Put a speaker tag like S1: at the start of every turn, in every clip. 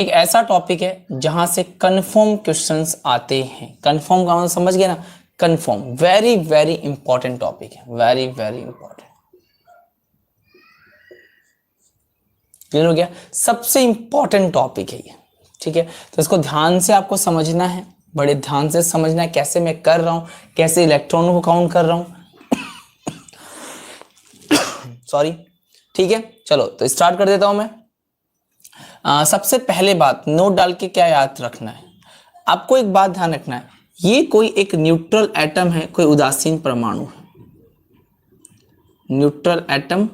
S1: एक ऐसा टॉपिक है जहां से कंफर्म क्वेश्चंस आते हैं। कंफर्म का मतलब समझ गए ना, confirm, very very important topic है, वेरी वेरी इंपॉर्टेंट। क्लियर हो गया? सबसे इंपॉर्टेंट टॉपिक है ये, ठीक है। तो इसको ध्यान से आपको समझना है, बड़े ध्यान से समझना है कैसे मैं कर रहा हूं, कैसे इलेक्ट्रॉनों को काउंट कर रहा हूं। सॉरी, ठीक है। चलो तो स्टार्ट कर देता हूं मैं। सबसे पहले बात, नोट डाल के क्या याद रखना है आपको, एक बात ध्यान रखना है, ये कोई एक न्यूट्रल एटम है, कोई उदासीन परमाणु है। न्यूट्रल एटम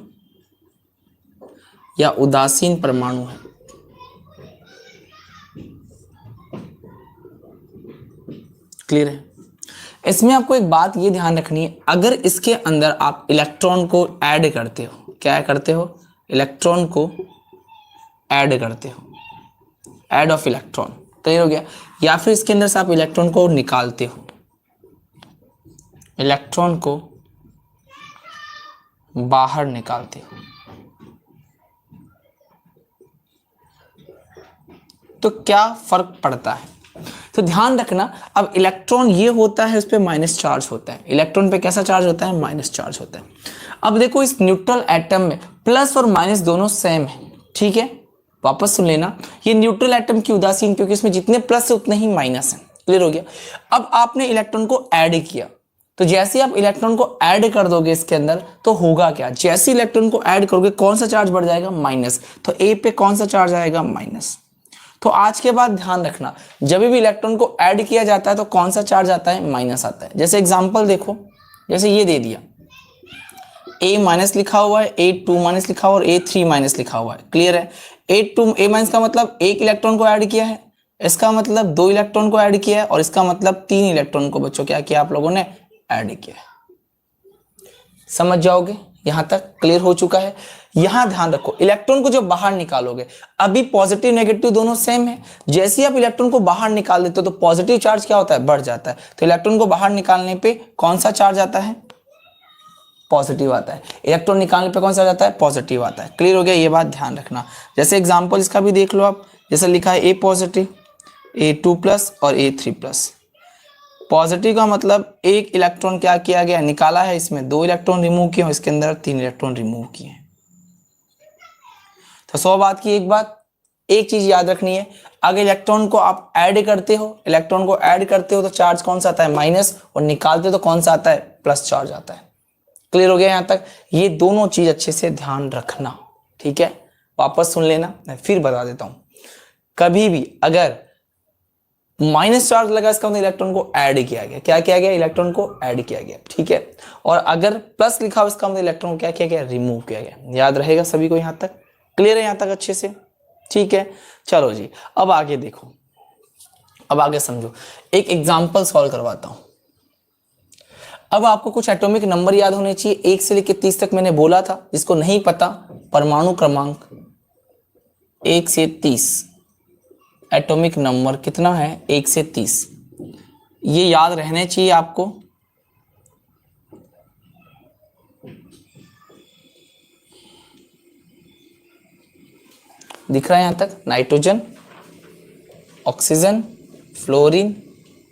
S1: या उदासीन परमाणु है। क्लियर है? इसमें आपको एक बात ये ध्यान रखनी है, अगर इसके अंदर आप इलेक्ट्रॉन को ऐड करते हो, क्या करते हो, इलेक्ट्रॉन को ऐड करते हो, ऐड ऑफ इलेक्ट्रॉन, क्लियर हो गया, या फिर इसके अंदर से आप इलेक्ट्रॉन को निकालते हो, इलेक्ट्रॉन को बाहर निकालते हो, तो क्या फर्क पड़ता है? तो ध्यान रखना, अब इलेक्ट्रॉन ये होता है, उस पर माइनस चार्ज होता है, इलेक्ट्रॉन पे कैसा चार्ज होता है, माइनस चार्ज होता है। अब देखो इस न्यूट्रल एटम में प्लस और माइनस दोनों सेम है, ठीक है। वापस सुन लेना, ये न्यूट्रल एटम की उदासीन, क्योंकि इसमें जितने प्लस है उतने ही माइनस है। क्लियर हो गया? अब आपने इलेक्ट्रॉन को ऐड किया, तो जैसे आप इलेक्ट्रॉन को ऐड कर दोगे इसके अंदर, तो होगा क्या, जैसे इलेक्ट्रॉन को ऐड करोगे कौन सा चार्ज बढ़ जाएगा, माइनस। तो ए पे कौन सा चार्ज आएगा, माइनस। तो आज के बाद ध्यान रखना, जब भी इलेक्ट्रॉन को ऐड किया जाता है तो कौन सा चार्ज आता है, माइनस आता है। जैसे एग्जांपल देखो, जैसे ये दे दिया, A माइनस लिखा हुआ है, A2 माइनस लिखा हुआ है और A3 माइनस लिखा हुआ है। क्लियर है? A माइनस का मतलब एक इलेक्ट्रॉन को ऐड किया है, इसका मतलब दो इलेक्ट्रॉन को ऐड किया है, और इसका मतलब तीन इलेक्ट्रॉन को बच्चों क्या किया आप लोगों ने, ऐड किया है। समझ जाओगे? यहां तक क्लियर हो चुका है? यहां ध्यान रखो, इलेक्ट्रॉन को जब बाहर निकालोगे, अभी पॉजिटिव नेगेटिव दोनों सेम है, जैसे ही आप इलेक्ट्रॉन को बाहर निकाल देते हो तो पॉजिटिव चार्ज क्या होता है, बढ़ जाता है। तो इलेक्ट्रॉन को बाहर निकालने पे कौन सा चार्ज आता है, पॉजिटिव आता है। इलेक्ट्रॉन निकालने पे कौन सा आता है, पॉजिटिव आता है। क्लियर हो गया? ये बात ध्यान रखना। जैसे एग्जांपल इसका भी देख लो आप, जैसे लिखा है A पॉजिटिव, A2 प्लस और A3 प्लस। पॉजिटिव का मतलब एक इलेक्ट्रॉन क्या किया गया, निकाला है, इसमें दो इलेक्ट्रॉन रिमूव किए, इसके अंदर तीन इलेक्ट्रॉन रिमूव किए। तो 100 बात की एक बात, एक चीज याद रखनी है, अगर इलेक्ट्रॉन को आप ऐड करते हो, इलेक्ट्रॉन को ऐड करते हो तो चार्ज कौन सा आता है, माइनस, और निकालते हो तो कौन सा आता है, प्लस चार्ज आता है। क्लियर हो गया यहां तक? ये दोनों चीज अच्छे से ध्यान रखना, ठीक है। वापस सुन लेना, मैं फिर बता देता हूं, कभी भी अगर माइनस चार्ज लगा, इसका मतलब इलेक्ट्रॉन को ऐड किया गया, क्या किया गया, इलेक्ट्रॉन को ऐड किया गया, ठीक है। और अगर प्लस लिखा हो, इसका मतलब इलेक्ट्रॉन को क्या किया गया, रिमूव किया गया। याद रहेगा सभी को? यहां तक क्लियर है? यहां तक अच्छे से, ठीक है। चलो जी, अब आगे देखो, अब आगे समझो, एक एग्जाम्पल सॉल्व करवाता हूं। अब आपको कुछ एटॉमिक नंबर याद होने चाहिए, 1 से लेकर 30 तक मैंने बोला था, जिसको नहीं पता, परमाणु क्रमांक 1 से 30, एटॉमिक नंबर कितना है, 1 से 30, ये याद रहने चाहिए आपको। दिख रहा है यहां तक, nitrogen, oxygen, fluorine,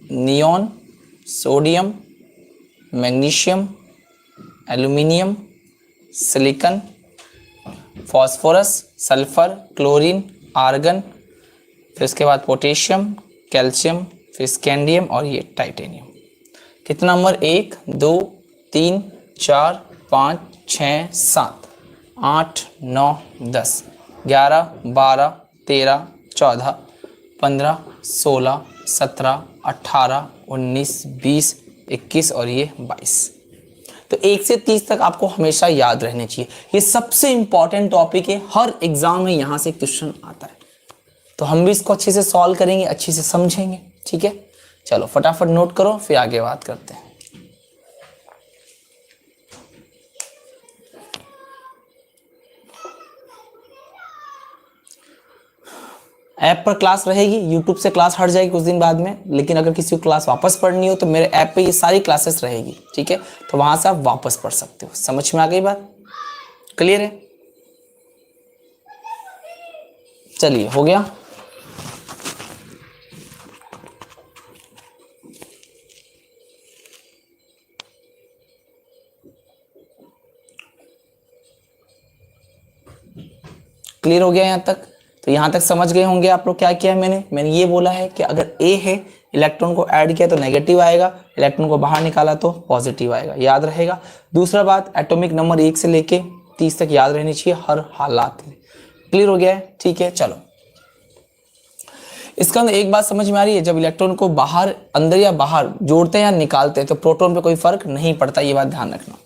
S1: neon, sodium, magnesium, aluminium, silicon, phosphorus, sulphur, chlorine, argon, फिर उसके बाद पोटेशियम, कैल्शियम, फिर स्कैंडियम और ये टाइटेनियम। कितना नंबर, 1 2 3 4 5 6 7 8 9 10 11 12 13 14 15 16 17 18 19 20 21 और ये 22। तो 1 से 30 तक आपको हमेशा याद रहने चाहिए, ये सबसे इंपॉर्टेंट टॉपिक है, हर एग्जाम में यहां से क्वेश्चन आता है। तो हम भी इसको अच्छे से सॉल्व करेंगे, अच्छे से समझेंगे, ठीक है। चलो फटाफट नोट करो, फिर आगे बात करते हैं। ऐप पर क्लास रहेगी, यूट्यूब से क्लास हट जाएगी कुछ दिन बाद में, लेकिन अगर किसी को क्लास वापस पढ़नी हो तो मेरे ऐप पे ये सारी क्लासेस रहेगी, ठीक है। तो वहां से आप वापस पढ़ सकते हो। समझ में आ गई बात? क्लियर है? चलिए, हो गया। क्लियर हो गया यहाँ तक? तो यहाँ तक समझ गए होंगे आप लोग क्या किया है मैंने ये बोला है कि अगर ए है, इलेक्ट्रॉन को ऐड किया तो नेगेटिव आएगा, इलेक्ट्रॉन को बाहर निकाला तो पॉजिटिव आएगा, याद रहेगा। दूसरा बात, एटॉमिक नंबर 1 से लेके 30 तक याद रहनी चाहिए हर हालात में। क्लियर हो गया है? ठीक है, चलो इसका अंदर एक बात समझ में आ रही है, जब इलेक्ट्रॉन को बाहर, अंदर या बाहर जोड़ते हैं या निकालते हैं तो प्रोटॉन पे कोई फर्क नहीं पड़ता, ये बात ध्यान रखना।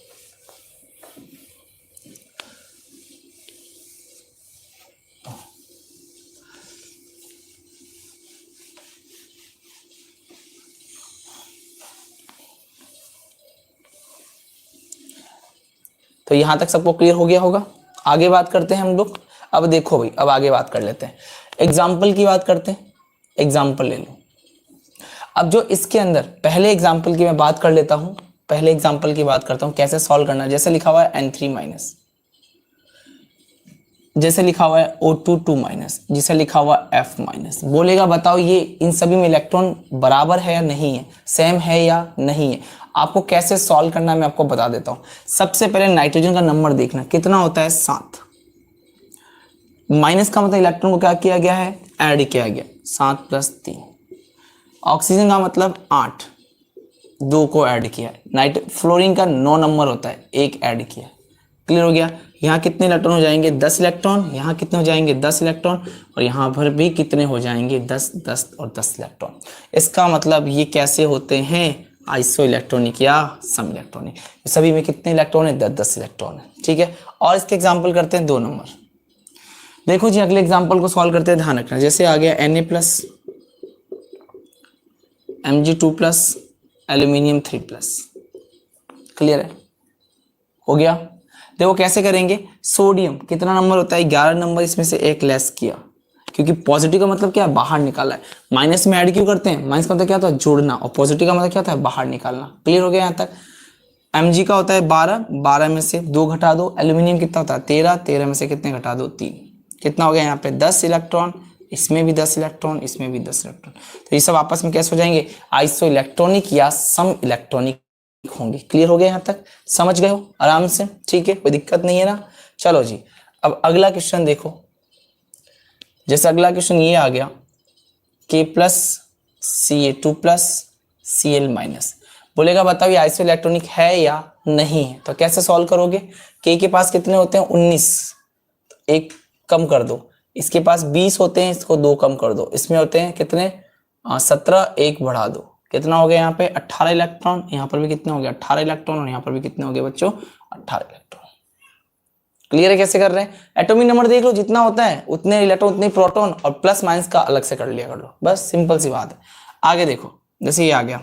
S1: तो यहां तक सबको क्लियर हो गया होगा। आगे बात करते हैं हम लोग। अब देखो भाई, अब आगे बात कर लेते हैं, एग्जाम्पल की बात करते हैं। एग्जाम्पल ले लो। अब जो इसके अंदर पहले एग्जाम्पल की मैं बात कर लेता हूं, पहले एग्जाम्पल की बात करता हूं कैसे सॉल्व करना। जैसे लिखा हुआ है N3 माइनस, जैसे लिखा हुआ है O2 2 माइनस, जिसे लिखा हुआ F माइनस। बोलेगा बताओ ये इन सभी में इलेक्ट्रॉन बराबर है या नहीं है, सेम है या नहीं है। आपको कैसे सॉल्व करना है मैं आपको बता देता हूं। सबसे पहले नाइट्रोजन का नंबर देखना कितना होता है, 7। माइनस का मतलब इलेक्ट्रॉन को क्या किया गया है, ऐड किया गया, 7 + 3। ऑक्सीजन का मतलब 8, 2 को ऐड किया है। फ्लोरीन का 9 नंबर होता है, 1 ऐड किया। क्लियर हो गया? यहाँ कितने इलेक्ट्रॉन हो जाएंगे, 10 इलेक्ट्रॉन। यहाँ कितने हो जाएंगे, 10 इलेक्ट्रॉन। और यहाँ पर भी कितने हो जाएंगे, 10, 10 और 10 इलेक्ट्रॉन। इसका मतलब ये कैसे होते हैं, आइसो इलेक्ट्रॉनिक या सम इलेक्ट्रॉनिक। सभी में कितने इलेक्ट्रॉन है, 10, 10 इलेक्ट्रॉन है। ठीक है, और इसके एग्जाम्पल करते हैं 2 नंबर। देखो जी, अगले एग्जाम्पल को सॉल्व करते हैं, ध्यान रखना। जैसे आ गया Na+, Mg2+, एल्यूमिनियम 3+। क्लियर है? हो गया? देखो कैसे करेंगे। सोडियम कितना नंबर होता है, 11 नंबर। इसमें से 1 लेस किया, क्योंकि पॉजिटिव का मतलब क्या है, बाहर निकाला है। माइनस में ऐड क्यों करते हैं, माइनस का मतलब क्या होता है, जोड़ना, और पॉजिटिव का मतलब क्या होता है, बाहर निकालना। क्लियर हो गया यहाँ तक? Mg का होता है 12, 12 में से 2 घटा दो। एल्यूमिनियम कितना होता है, 13, 13 में से कितने घटा दो, 3। कितना हो गया यहाँ पे, 10 इलेक्ट्रॉन। इसमें भी 10 इलेक्ट्रॉन, इसमें भी 10 इलेक्ट्रॉन। तो ये सब आपस में कैसे हो जाएंगे, आइसो इलेक्ट्रॉनिक या सम इलेक्ट्रॉनिक होंगे। क्लियर हो गया यहाँ तक? समझ गए हो आराम से? ठीक है, कोई दिक्कत नहीं है ना। चलो जी, अब अगला क्वेश्चन देखो। जैसे अगला क्वेश्चन ये आ गया, K+, Ca2+, Cl-। बोलेगा बताओ ये आइसो इलेक्ट्रॉनिक है या नहीं है। तो कैसे सॉल्व करोगे, K के पास कितने होते हैं, 19, 1 कम कर दो। इसके पास 20 होते हैं, इसको 2 कम कर दो। इसमें होते हैं कितने, 17, 1 बढ़ा दो। कितना हो गया यहाँ पे, 18 इलेक्ट्रॉन। यहाँ पर भी कितने हो गया, 18 इलेक्ट्रॉन। और यहाँ पर भी कितने हो गए बच्चों, 18 इलेक्ट्रॉन। क्लियर है कैसे कर रहे हैं? एटॉमिक नंबर देख लो, जितना होता है उतने इलेक्ट्रॉन उतने प्रोटॉन, और प्लस माइनस का अलग से कर लिया कर लो, बस सिंपल सी बात है। आगे देखो, जैसे ये आ गया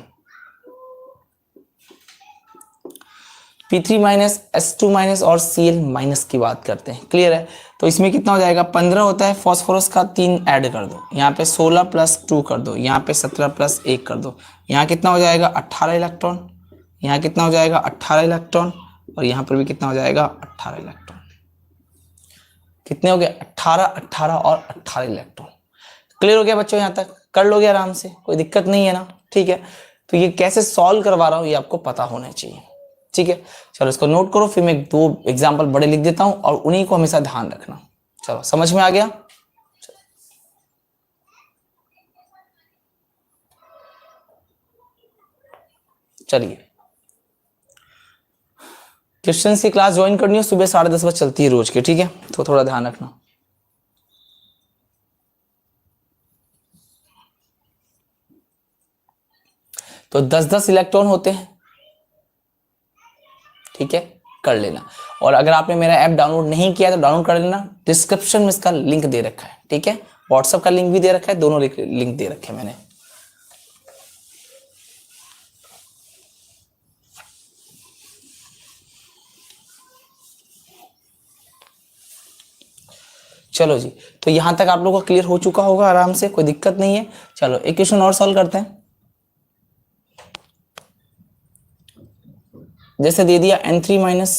S1: P3-, S2- और Cl- की बात करते हैं। क्लियर है? तो इसमें कितना हो जाएगा, 15 होता है फॉस्फोरस का, 3 ऐड कर दो। यहाँ पे 16 + 2 कर दो। यहाँ पे 17 + 1 कर दो। यहाँ कितना हो जाएगा, 18 इलेक्ट्रॉन। यहाँ कितना हो जाएगा, 18 इलेक्ट्रॉन। और यहाँ पर भी कितना हो जाएगा, 18 इलेक्ट्रॉन। कितने हो गए, 18, 18 और 18 इलेक्ट्रॉन। क्लियर हो गया बच्चों? यहाँ तक कर लोगे आराम से, कोई दिक्कत नहीं है ना। ठीक है, तो ये कैसे सॉल्व करवा रहा हूँ ये आपको पता होना चाहिए। ठीक है, चलो इसको नोट करो, फिर मैं 2 एग्जाम्पल बड़े लिख देता हूं और उन्हीं को हमेशा ध्यान रखना। चलो समझ में आ गया? चलिए, क्वेश्चन की क्लास ज्वाइन करनी हो सुबह 10:30 बजे चलती है रोज की। ठीक है, तो थोड़ा ध्यान रखना। तो 10-10 इलेक्ट्रॉन होते हैं। ठीक है, कर लेना। और अगर आपने मेरा ऐप डाउनलोड नहीं किया तो डाउनलोड कर लेना, डिस्क्रिप्शन में इसका लिंक दे रखा है। ठीक है, व्हाट्सएप का लिंक भी दे रखा है, दोनों लिंक दे रखे हैं मैंने। चलो जी, तो यहां तक आप लोगों को क्लियर हो चुका होगा आराम से, कोई दिक्कत नहीं है। चलो एक क्वेश्चन और सॉल्व करते हैं। जैसे दे दिया N3-,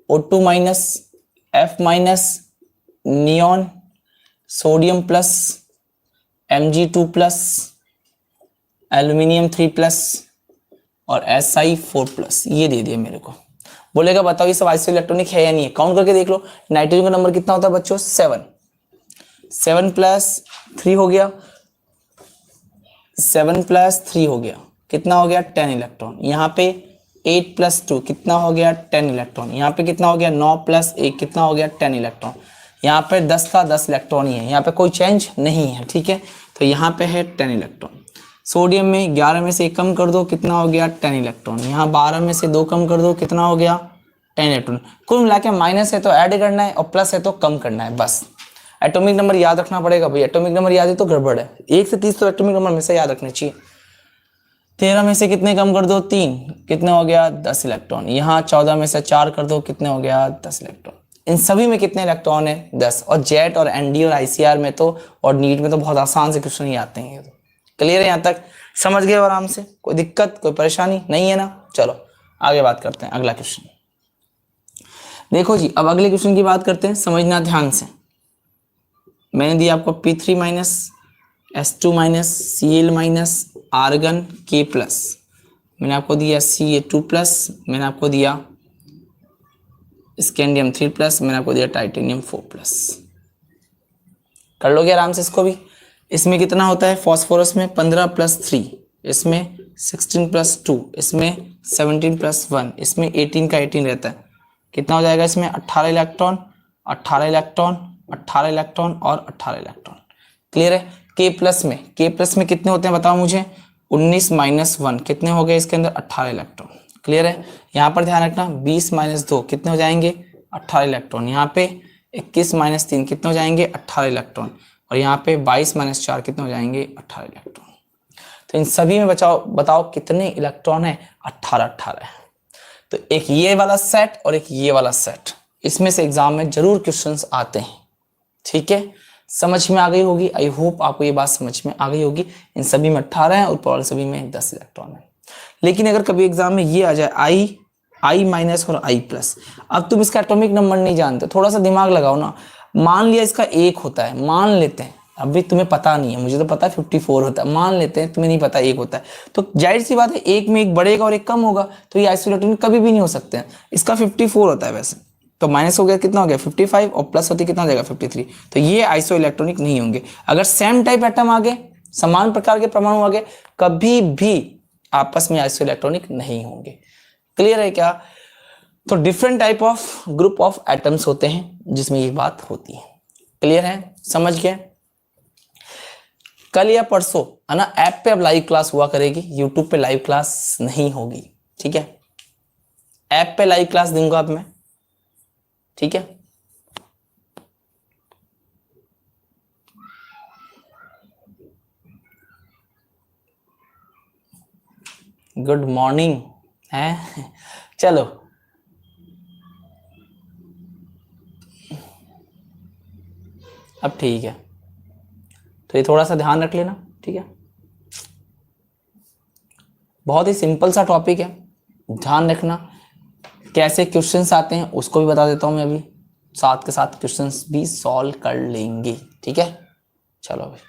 S1: O2-, F-, neon, sodium plus, Mg2+, aluminium 3+, और Si4+, ये दे दिया मेरे को। बोलेगा बताओ ये सब आइसो इलेक्ट्रॉनिक है या नहीं है, काउंट करके देख लो। नाइट्रोजन का नंबर कितना होता है बच्चों 7, 7 + 3 हो गया, 7 + 3 हो गया, कितना हो गया 10 इलेक्ट्रॉन। यहाँ पे 8 + 2 कितना हो गया 10 इलेक्ट्रॉन। यहाँ पे कितना हो गया 9 + 1 कितना हो गया 10 इलेक्ट्रॉन। यहाँ पे 10 का 10 इलेक्ट्रॉन ही है, यहाँ पे कोई चेंज नहीं है, ठीक है। तो यहाँ पे है 10 इलेक्ट्रॉन। सोडियम में 11 में से 1 कम कर दो कितना हो गया 10 इलेक्ट्रॉन। यहाँ 12 में से 2 कम कर दो कितना हो गया 10 इलेक्ट्रॉन। कुल मिला के माइनस है तो ऐड करना है और प्लस है तो कम करना है, बस। एटॉमिक नंबर याद रखना पड़ेगा भाई, एटॉमिक नंबर याद है तो गड़बड़ है। 1 से 30 तो एटॉमिक नंबर में से याद रखने चाहिए। 13 में से कितने कम कर दो 3 कितने हो गया 10 इलेक्ट्रॉन। यहाँ 14 में से 4 कर दो कितने हो गया 10 इलेक्ट्रॉन। इन सभी में कितने इलेक्ट्रॉन है 10। और जेट और एनडी और आईसीआर में तो और नीट में तो बहुत आसान से क्वेश्चन ही आते हैं। क्लियर है, यहाँ तक समझ गए आराम से, कोई दिक्कत कोई परेशानी नहीं है ना। चलो आगे बात करते हैं, अगला क्वेश्चन देखो जी। अब अगले क्वेश्चन की बात करते हैं, समझना ध्यान से। मैंने दिया आपको P3- S2- Cl- argon K+, मैंने आपको दिया Ca2+, मैंने आपको दिया स्कैंडियम 3+, मैंने आपको दिया टाइटेनियम 4+। कर लोगे आराम से इसको भी। इसमें कितना होता है फॉस्फोरस में 15 + 3, इसमें 16 + 2, इसमें 17 + 1, इसमें 18 का 18 रहता है। कितना हो जाएगा इसमें 18 इलेक्ट्रॉन, 18 इलेक्ट्रॉन, 18 इलेक्ट्रॉन और 18 इलेक्ट्रॉन। क्लियर है। K+ में कितने होते हैं बताओ मुझे 19 - 1 कितने हो गए इसके अंदर 18 इलेक्ट्रॉन। क्लियर है। यहाँ पर ध्यान रखना 20 - 2 कितने हो जाएंगे 18 इलेक्ट्रॉन। यहाँ पे 21 - 3 कितने हो जाएंगे 18 इलेक्ट्रॉन। और यहाँ पे 22 - 4 कितने हो जाएंगे 18 इलेक्ट्रॉन। तो इन सभी में बताओ कितने इलेक्ट्रॉन है 18 18 है। तो एक ये वाला सेट और एक ये वाला सेट, इसमें से एग्जाम में जरूर क्वेश्चंस आते हैं, ठीक है। समझ में आ गई होगी, आई होप आपको ये बात समझ में आ गई होगी। इन सभी में 18 है और ऊपर सभी में 10 इलेक्ट्रॉन है। लेकिन अगर कभी एग्जाम में ये आ जाए I- और I+, अब तुम इसका एटॉमिक नंबर नहीं जानते, थोड़ा सा दिमाग लगाओ ना। मान लिया इसका 1 होता है, मान लेते हैं, अभी तुम्हें पता नहीं है, मुझे तो पता है 54 होता है, मान लेते हैं तुम्हें नहीं पता 1 होता है, तो जाहिर सी बात है 1 में 1 बढ़ेगा और 1 कम होगा, तो ये आइसोइलेक्ट्रॉनिक कभी भी नहीं हो सकते हैं। इसका 54 होता है वैसे, तो माइनस हो गया कितना हो गया 55 और प्लस होती कितना हो जाएगा 53, तो ये आइसोइलेक्ट्रॉनिक नहीं होंगे। अगर सेम टाइप एटम आगे, समान प्रकार के परमाणु आगे, कभी भी आपस में आइसोइलेक्ट्रॉनिक नहीं होंगे। क्लियर है क्या। तो different type of group of atoms होते हैं जिसमें ये बात होती है। क्लियर है, समझ गए। कल या परसों है ना ऐप पे अब लाइव क्लास हुआ करेगी, यूट्यूब पे लाइव क्लास नहीं होगी, ठीक है। ऐप पे लाइव क्लास दूंगा अब मैं, ठीक है। गुड मॉर्निंग है, चलो अब ठीक है। तो ये थोड़ा सा ध्यान रख लेना, ठीक है। बहुत ही सिंपल सा टॉपिक है, ध्यान रखना। कैसे क्वेश्चंस आते हैं उसको भी बता देता हूं मैं अभी, साथ के साथ क्वेश्चंस भी सॉल्व कर लेंगे, ठीक है। चलो भाई,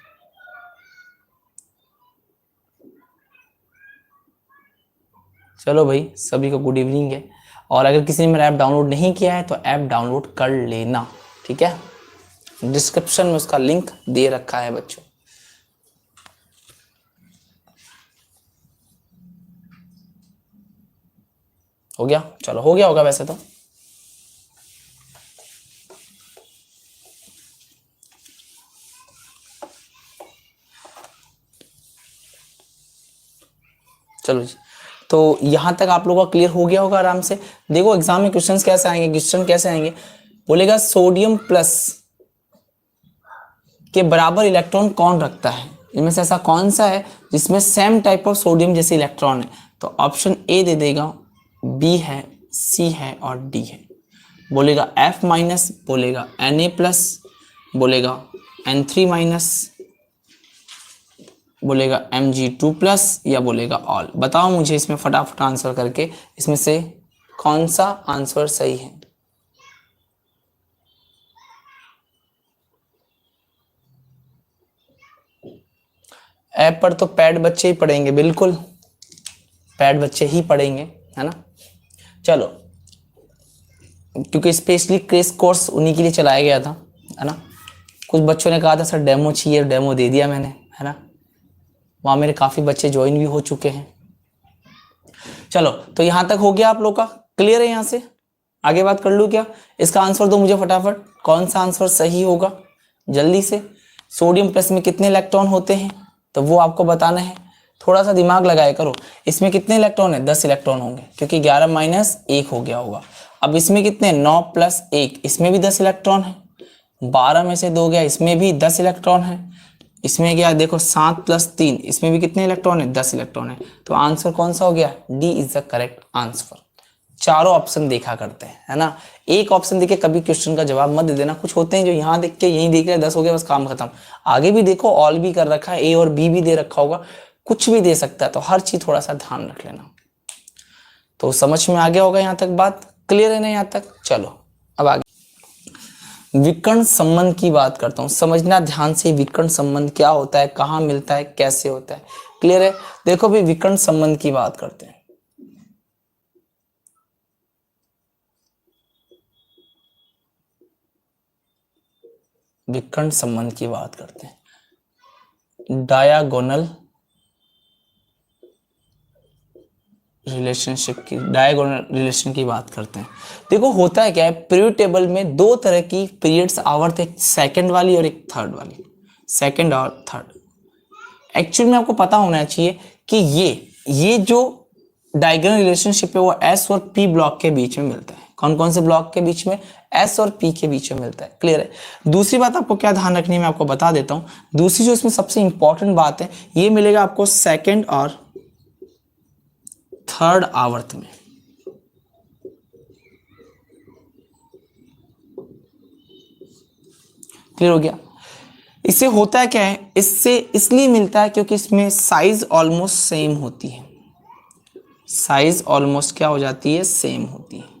S1: चलो भाई, सभी को गुड इवनिंग है। और अगर किसी ने मेरा ऐप डाउनलोड नहीं किया है तो ऐप डाउनलोड कर लेना, ठीक है। डिस्क्रिप्शन में उसका लिंक दे रखा है बच्चों। हो गया, चलो हो गया होगा वैसे तो। चलो जी, तो यहां तक आप लोगों का क्लियर हो गया होगा आराम से। देखो एग्जाम में क्वेश्चंस कैसे आएंगे, क्वेश्चन कैसे आएंगे, बोलेगा सोडियम प्लस के बराबर इलेक्ट्रॉन कौन रखता है, इनमें से ऐसा कौन सा है जिसमें सेम टाइप ऑफ सोडियम जैसे इलेक्ट्रॉन है। तो ऑप्शन ए दे देगा, बी है, सी है और डी है। बोलेगा F-, बोलेगा Na+, बोलेगा N3-, बोलेगा Mg2+, या बोलेगा ऑल। बताओ मुझे इसमें फटाफट आंसर करके इसमें से कौन सा आंसर सही है। ऐप पर तो पैड बच्चे ही पढ़ेंगे, बिल्कुल पैड बच्चे ही पढ़ेंगे, है ना। चलो क्योंकि स्पेशली क्रेश कोर्स उन्हीं के लिए चलाया गया था, है ना। कुछ बच्चों ने कहा था सर डेमो चाहिए, डेमो दे दिया मैंने, है ना। वहाँ मेरे काफ़ी बच्चे ज्वाइन भी हो चुके हैं। चलो तो यहाँ तक हो गया आप लोग का, क्लियर है। यहाँ से आगे बात कर लूँ क्या? इसका आंसर दो मुझे फटाफट, कौन सा आंसर सही होगा जल्दी से। सोडियम प्लस में कितने इलेक्ट्रॉन होते हैं तो वो आपको बताना है। थोड़ा सा दिमाग लगाया करो। इसमें कितने इलेक्ट्रॉन है? 10 इलेक्ट्रॉन होंगे, क्योंकि 11 माइनस 1 हो गया होगा। अब इसमें कितने? 9 प्लस 1, इसमें भी 10 इलेक्ट्रॉन है। 12 में से 2 गया, इसमें भी 10 इलेक्ट्रॉन है। इसमें गया देखो 7 प्लस 3, इसमें भी कितने इलेक्ट्रॉन है? 10 इलेक्ट्रॉन है। तो आंसर कौन सा हो गया? D is the correct answer. चारों ऑप्शन देखा करते हैं, है ना। एक ऑप्शन देख के कभी क्वेश्चन का जवाब मत दे देना। कुछ होते हैं जो यहाँ देख के यहीं देख रहे 10 हो गया बस काम खत्म। आगे भी देखो, ऑल भी कर रखा है, ए और बी भी दे रखा होगा, कुछ भी दे सकता है। तो हर चीज थोड़ा सा ध्यान रख लेना। तो समझ में आ गया होगा यहाँ तक, बात क्लियर है ना यहाँ तक? चलो अब आगे विकर्ण संबंध की बात करता हूँ। समझना ध्यान से, विकर्ण संबंध क्या होता है, कहाँ मिलता है, कैसे होता है, क्लियर है। देखो भी विकर्ण संबंध की बात करते हैं। विकर्ण संबंध की बात करते हैं, डायगोनल रिलेशनशिप की, डायगोनल रिलेशन की बात करते हैं। देखो होता है क्या है, पीरियड टेबल में दो तरह की पीरियड्स आवर्त, एक सेकंड वाली और एक थर्ड वाली, सेकंड और थर्ड। एक्चुअली में आपको पता होना चाहिए कि ये जो डायगोनल रिलेशनशिप है वो एस और पी ब्लॉक के बीच में मिलता है। कौन कौन से ब्लॉक के बीच में? एस और पी के बीच में मिलता है, क्लियर है। दूसरी बात आपको क्या ध्यान रखनी है, मैं आपको बता देता हूं। दूसरी जो इसमें सबसे इंपॉर्टेंट बात है, ये मिलेगा आपको सेकंड और थर्ड आवर्त में। क्लियर हो गया? इससे होता है क्या है, इससे इसलिए मिलता है क्योंकि इसमें साइज ऑलमोस्ट सेम होती है। साइज ऑलमोस्ट क्या हो जाती है? सेम होती है।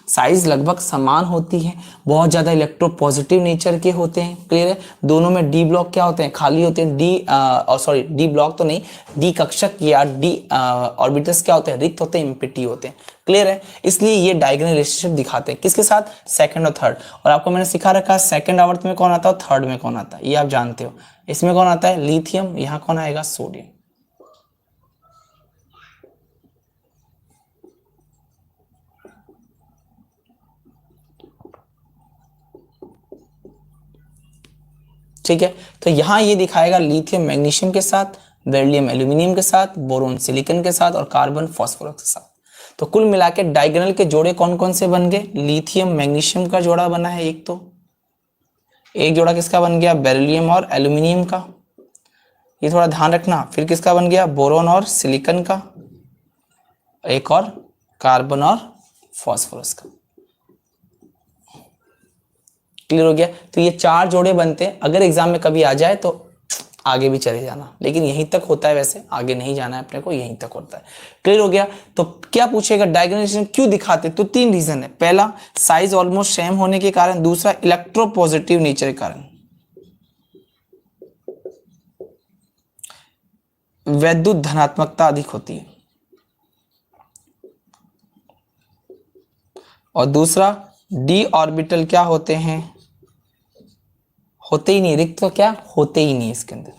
S1: साइज लगभग समान होती है। बहुत ज्यादा इलेक्ट्रोपॉजिटिव नेचर के होते हैं, क्लियर है। दोनों में डी ब्लॉक क्या होते हैं? खाली होते हैं। डी ब्लॉक तो नहीं, डी कक्षक या डी ऑर्बिटल्स क्या होते हैं? रिक्त होते हैं, एम्प्टी होते हैं, क्लियर है। इसलिए ये डायगोनल रिलेशनशिप दिखाते हैं किसके साथ? सेकंड और थर्ड। और आपको मैंने सिखा रखा है सेकंड आवर्त में कौन आता है, थर्ड में कौन आता है, ये आप जानते हो। इसमें कौन आता है? लिथियम। यहाँ कौन आएगा? सोडियम। ठीक है, तो यहां ये दिखाएगा लिथियम मैग्नीशियम के साथ, बेरिलियम एल्यूमिनियम के साथ, बोरोन सिलिकॉन के साथ और कार्बन फास्फोरस के साथ। तो कुल मिला के डायगोनल के जोड़े कौन कौन से बन गए? लिथियम मैग्नीशियम का जोड़ा बना है एक, तो एक जोड़ा किसका बन गया? बेरिलियम और एल्यूमिनियम का, ये थोड़ा ध्यान रखना। फिर किसका बन गया? बोरोन और सिलिकॉन का, एक और कार्बन और फास्फोरस का। क्लियर हो गया? तो ये 4 जोड़े बनते हैं। अगर एग्जाम में कभी आ जाए तो आगे भी चले जाना, लेकिन यहीं तक होता है, वैसे आगे नहीं जाना है अपने को, यहीं तक होता है। क्लियर हो गया? तो क्या पूछेगा, डायगोनल क्यों दिखाते? तो 3 रीजन है। पहला, साइज ऑलमोस्ट सेम होने के कारण। दूसरा, इलेक्ट्रोपॉजिटिव नेचर के कारण, वैद्युत धनात्मकता अधिक होती है। और दूसरा, डी ऑर्बिटल क्या होते हैं? होते ही नहीं। रिक्त तो क्या होते ही नहीं, इसके अंदर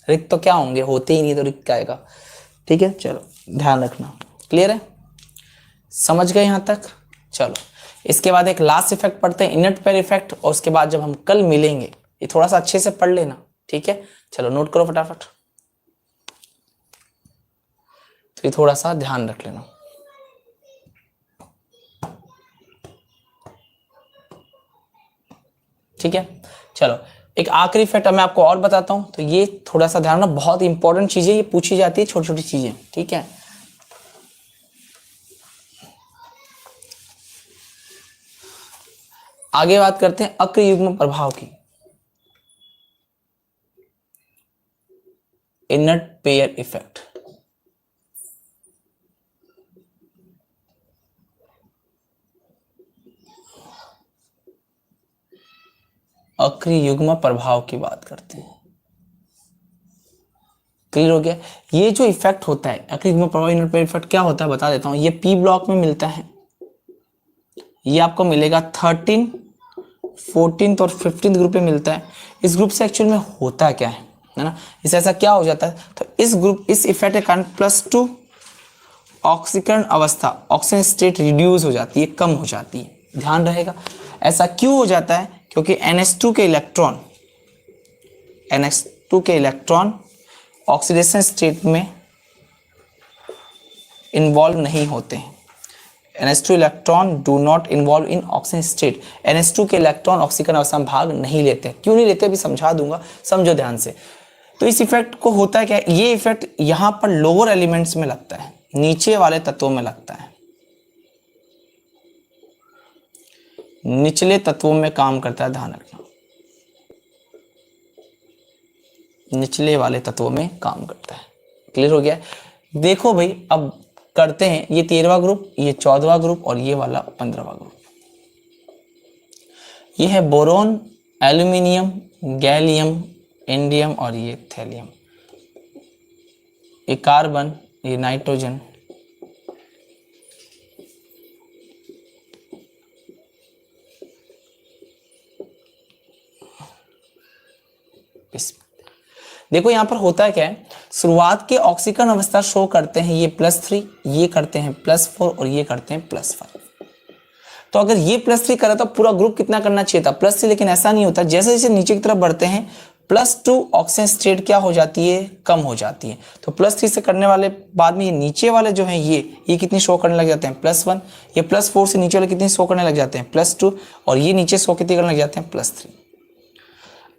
S1: रिक्त तो क्या होंगे? होते ही नहीं, तो रिक्त क्या आएगा? ठीक है, चलो ध्यान रखना। क्लियर है? समझ गए यहां तक? चलो इसके बाद एक लास्ट इफेक्ट पढ़ते हैं, इनर्ट पेयर इफेक्ट। और उसके बाद जब हम कल मिलेंगे, ये थोड़ा सा अच्छे से पढ़ लेना, ठीक है। चलो नोट करो फटाफट, तो ये थोड़ा सा ध्यान रख लेना। ठीक है, चलो एक आखिरी फैक्ट मैं आपको और बताता हूं, तो ये थोड़ा सा ध्यान रखना, बहुत इंपॉर्टेंट चीजें ये पूछी जाती है, छोटी छोटी चीजें, ठीक है। आगे बात करते हैं अक्र युग्म प्रभाव की, इनर्ट पेयर इफेक्ट। अक्रिय युग्म प्रभाव की बात करते हैं। क्लियर हो गया? ये जो इफेक्ट होता है अक्रिय युग्म प्रभाव, इनर्ट पेयर इफेक्ट क्या होता है बता देता हूं। ये पी ब्लॉक में मिलता है, ये आपको मिलेगा 13, 14 और 15 ग्रुप में मिलता है। इस ग्रुप से एक्चुअल में होता क्या है ना, इससे ऐसा क्या हो जाता है, तो इस इफेक्ट के कारण +2 ऑक्सीकरण अवस्था, ऑक्सीजन स्टेट रिड्यूस हो जाती है, कम हो जाती है। ध्यान रहेगा ऐसा क्यों हो जाता है, क्योंकि NH2 के इलेक्ट्रॉन ऑक्सीडेशन स्टेट में इन्वॉल्व नहीं होते हैं। NH2 electron do not involve in oxygen state. NH2 के इलेक्ट्रॉन ऑक्सीकरण अवस्था में भाग नहीं लेते। क्यों नहीं लेते अभी समझा दूंगा, समझो ध्यान से। तो इस इफेक्ट को होता है क्या, ये इफेक्ट यहां पर लोअर एलिमेंट्स में लगता है, नीचे वाले तत्वों में लगता है, निचले तत्वों में काम करता है। ध्यान रखना, निचले वाले तत्वों में काम करता है। क्लियर हो गया। देखो भाई अब करते हैं, ये 13वां ग्रुप, ये 14वां ग्रुप और ये वाला 15वां ग्रुप। ये है बोरोन, एल्यूमिनियम, गैलियम, इंडियम और ये थैलियम। ये कार्बन, ये नाइट्रोजन, देखो यहां पर होता है क्या है, शुरुआत के ऑक्सीकरण अवस्था शो करते हैं ये +3, ये करते हैं +4 और ये करते हैं +5। तो अगर ये +3 करा तो पूरा ग्रुप कितना करना चाहिए था, +3, लेकिन ऐसा नहीं होता। जैसे जैसे नीचे की तरफ बढ़ते हैं +2 ऑक्सीजन स्टेट क्या हो जाती है, कम हो जाती है। तो +3 से करने वाले बाद में ये नीचे वाले जो हैं ये कितनी शो करने लग जाते हैं, +1। ये +4 से नीचे वाले कितनी शो करने लग जाते हैं, +2। और ये नीचे शो कितनी करने लग जाते हैं, +3।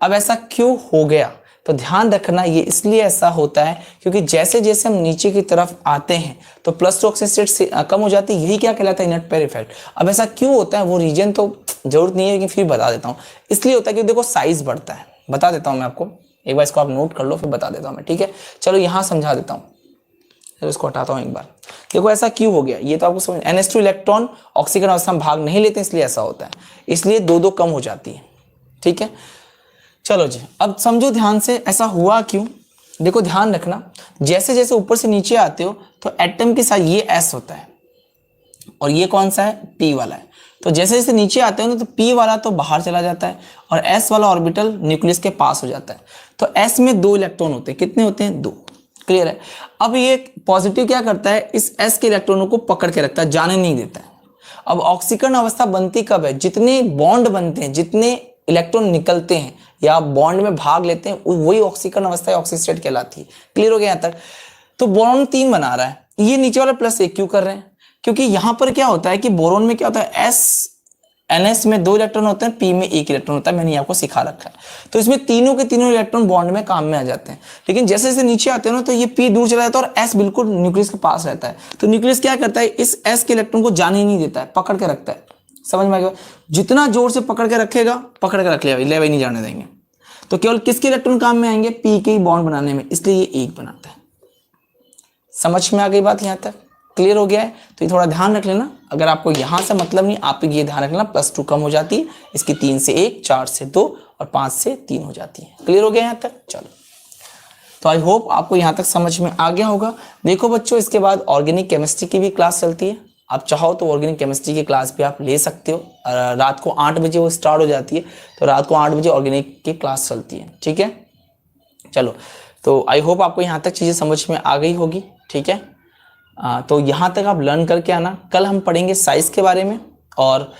S1: अब ऐसा क्यों हो गया, तो ध्यान रखना ये इसलिए ऐसा होता है क्योंकि जैसे जैसे हम नीचे की तरफ आते हैं तो +2 ऑक्सीजन स्टेट कम हो जाती है। यही क्या कहलाता है, इनर्ट पेयर इफेक्ट। अब ऐसा क्यों होता है वो रीजन तो जरूरत नहीं है, लेकिन फिर बता देता हूँ। इसलिए होता है कि देखो साइज बढ़ता है, बता देता हूँ मैं आपको, एक बार इसको आप नोट कर लो फिर बता देता हूँ मैं, ठीक है। चलो यहाँ समझा देता हूँ, फिर इसको हटाता हूँ एक बार। देखो ऐसा क्यों हो गया ये तो आपको समझ, NH2 इलेक्ट्रॉन ऑक्सीकरण अवस्था में भाग नहीं लेते इसलिए ऐसा होता है, इसलिए 2-2 कम हो जाती है, ठीक है। चलो जी अब समझो ध्यान से ऐसा हुआ क्यों। देखो ध्यान रखना, जैसे जैसे ऊपर से नीचे आते हो तो एटम के साथ ये S होता है और ये कौन सा है, P वाला है। तो जैसे जैसे नीचे आते हो ना तो P वाला तो बाहर चला जाता है और S वाला ऑर्बिटल न्यूक्लियस के पास हो जाता है। तो S में 2 इलेक्ट्रॉन होते हैं, कितने होते हैं, 2। क्लियर है। अब ये पॉजिटिव क्या करता है, इस S के इलेक्ट्रॉनों को पकड़ के रखता है, जाने नहीं देता है। अब ऑक्सीकरण अवस्था बनती कब है, जितने बॉन्ड बनते हैं, जितने इलेक्ट्रॉन निकलते हैं या बॉन्ड में भाग लेते हैं, वही ऑक्सीकरण अवस्था ऑक्सीजन स्टेट कहलाती है। क्लियर हो गया यहाँ तक। तो बोरॉन 3 बना रहा है, ये नीचे वाला +1 क्यों कर रहे हैं, क्योंकि यहां पर क्या होता है कि बोरोन में क्या होता है, NS में 2 इलेक्ट्रॉन होते हैं, P में 1 इलेक्ट्रॉन होता है, मैंने आपको सिखा रखा है। तो इसमें तीनों के तीनों इलेक्ट्रॉन बॉन्ड में काम में आ जाते हैं। लेकिन जैसे जैसे नीचे आते हैं ना तो ये P दूर चला जाता है और S बिल्कुल न्यूक्लियस के पास रहता है। तो न्यूक्लियस क्या करता है, इस S के इलेक्ट्रॉन को जाने ही नहीं देता है, पकड़ के रखता है। समझ में आ गया, जितना जोर से पकड़ के रखेगा, पकड़ के रख लिया, ले भाई नहीं जाने देंगे। तो केवल किसके इलेक्ट्रॉन काम में आएंगे, P के ही बॉन्ड बनाने में, इसलिए ये 1 बनाता है। समझ में आ गई बात यहाँ तक, क्लियर हो गया है। तो ये थोड़ा ध्यान रख लेना, अगर आपको यहां से मतलब नहीं, आप ये ध्यान रखना +2 कम हो जाती है, इसकी 3 से 1, 4 से 2 और 5 से 3 हो जाती है। क्लियर हो गया यहाँ तक। चलो तो आई होप आपको यहाँ तक समझ में आ गया होगा। देखो बच्चों, इसके बाद ऑर्गेनिक केमिस्ट्री की भी क्लास चलती है, आप चाहो तो ऑर्गेनिक केमिस्ट्री की क्लास भी आप ले सकते हो। रात को 8 बजे वो स्टार्ट हो जाती है, तो रात को 8 बजे ऑर्गेनिक की क्लास चलती है, ठीक है। चलो तो आई होप आपको यहाँ तक चीज़ें समझ में आ गई होगी, ठीक है। तो यहाँ तक आप लर्न करके आना। कल हम पढ़ेंगे साइज के बारे में और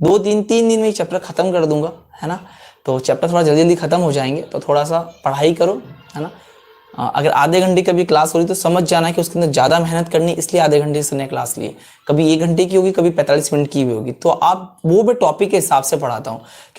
S1: 3 दिन में ये चैप्टर खत्म कर दूंगा, है ना। तो चैप्टर थोड़ा जल्दी जल्दी खत्म हो जाएंगे, तो थोड़ा सा पढ़ाई करो, है ना। अगर आधे घंटे की भी क्लास हो रही तो समझ जाना कि उसके अंदर ज़्यादा मेहनत करनी, इसलिए आधे घंटे से क्लास लिए। कभी 1 घंटे की होगी, कभी 45 मिनट की भी होगी, तो आप वो भी टॉपिक के हिसाब से पढ़ाता हूँ कि